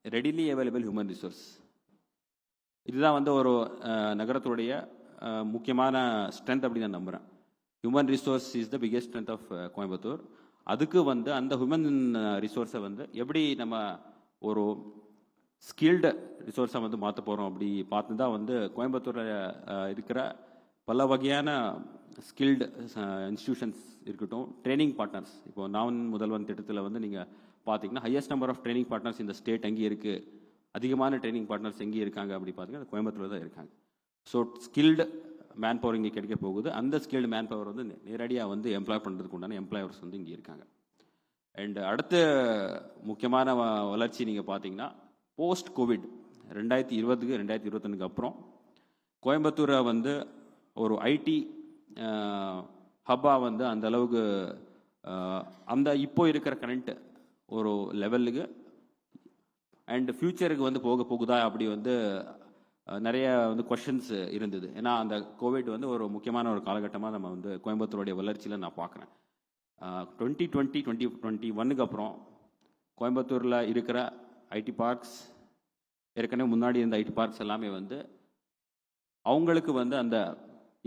Readily available human resource. இதுதான் வந்து ஒரு நகரத்துடைய முக்கியமான ஸ்ட்ரென்த் அப்படி நான் நம்புகிறேன். Human resource is the biggest strength of Coimbatore. அதுக்கு வந்து அந்த ஹியூமன் ரிசோர்ஸை வந்து எப்படி நம்ம ஒரு ஸ்கில்டு ரிசோர்ஸை வந்து மாற்ற போகிறோம் அப்படி பார்த்து தான் வந்து கோயம்புத்தூரில் இருக்கிற பல வகையான ஸ்கில்டு இன்ஸ்டிடியூஷன்ஸ் இருக்கட்டும், ட்ரைனிங் பார்ட்னர்ஸ். இப்போ நான் முதல்வன் திட்டத்தில் வந்து நீங்கள் பார்த்தீங்கன்னா highest number of training partners இந்த ஸ்டேட் எங்கே இருக்குது, அதிகமான ட்ரைனிங் பார்ட்னர்ஸ் எங்கே இருக்காங்க அப்படி பார்த்தீங்கன்னா கோயம்புத்தூரில் தான் இருக்காங்க. ஸோ ஸ்கில்டு மேன் பவர் இங்கே கிடைக்க போகுது. அந்த ஸ்கில்டு மேன் பவர் வந்து நேரடியாக வந்து எம்ப்ளாய் பண்ணுறதுக்கு உண்டான எம்ப்ளாயர்ஸ் வந்து இங்கே இருக்காங்க. அண்ட் அடுத்த முக்கியமான வளர்ச்சி நீங்கள் பார்த்தீங்கன்னா போஸ்ட் கோவிட் 2020 2021 அப்புறம் கோயம்புத்தூரை வந்து ஒரு ஐடி ஹப்பாக வந்து அந்த அளவுக்கு அந்த இப்போ இருக்கிற கரண்ட் ஒரு லெவலுக்கு அண்ட் ஃப்யூச்சருக்கு வந்து போகுதா அப்படி வந்து நிறைய வந்து கொஷின்ஸ் இருந்தது. ஏன்னா அந்த கோவிட் வந்து ஒரு முக்கியமான ஒரு காலகட்டமாக நம்ம வந்து கோயம்புத்தூருடைய வளர்ச்சியில் நான் பார்க்குறேன். 2020 2021 அப்புறம் கோயம்புத்தூரில் இருக்கிற ஐடி பார்க்ஸ், ஏற்கனவே முன்னாடி இருந்த ஐடி பார்க்ஸ் எல்லாமே வந்து அவங்களுக்கு வந்து அந்த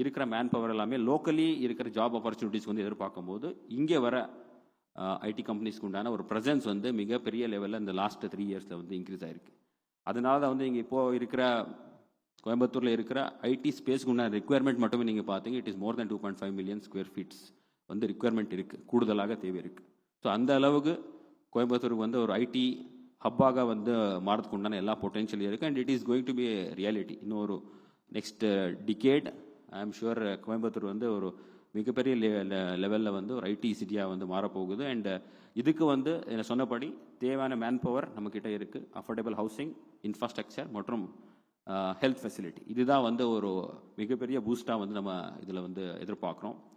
இருக்கிற மேன் பவர் எல்லாமே லோக்கலி இருக்கிற ஜாப் ஆப்பர்ச்சுனிட்டிஸ் வந்து எதிர்பார்க்கும்போது இங்கே வர ஐடி கம்பெனிஸ்க்கு உண்டான ஒரு ப்ரெசன்ஸ் வந்து மிகப்பெரிய லெவலில் இந்த லாஸ்ட் 3 இயர்ஸில் வந்து இன்க்ரீஸ் ஆகிருக்கு. அதனால தான் வந்து இங்கே இப்போது இருக்கிற கோயம்புத்தூரில் இருக்கிற ஐடி ஸ்பேஸ்க்கு உண்டான ரெக்குயர்மெண்ட் மட்டுமே நீங்கள் பார்த்தீங்க it is more than 2.5 million square feets வந்து ரிக்குயர்மெண்ட் இருக்குது, கூடுதலாக தேவை இருக்குது. ஸோ அந்த அளவுக்கு கோயம்புத்தூருக்கு வந்து ஒரு ஐடி ஹப்பாக வந்து மாறதுக்கு உண்டான எல்லா பொட்டென்ஷியலும் இருக்குது. And it is going to be reality. இன்னும் ஒரு next decade I am sure Coimbatore வந்து ஒரு மிகப்பெரிய லெவலில் வந்து ஒரு ஐடி சிட்டியாக வந்து மாறப்போகுது. அண்ட் இதுக்கு வந்து என்ன சொன்னபடி தேவையான மேன் பவர் நம்மக்கிட்ட இருக்குது, அஃபோர்டபுள் ஹவுசிங், இன்ஃப்ராஸ்ட்ரக்சர் மற்றும் ஹெல்த் ஃபெசிலிட்டி. இதுதான் வந்து ஒரு மிகப்பெரிய பூஸ்டாக வந்து நம்ம இதில் வந்து எதிர்பார்க்குறோம்.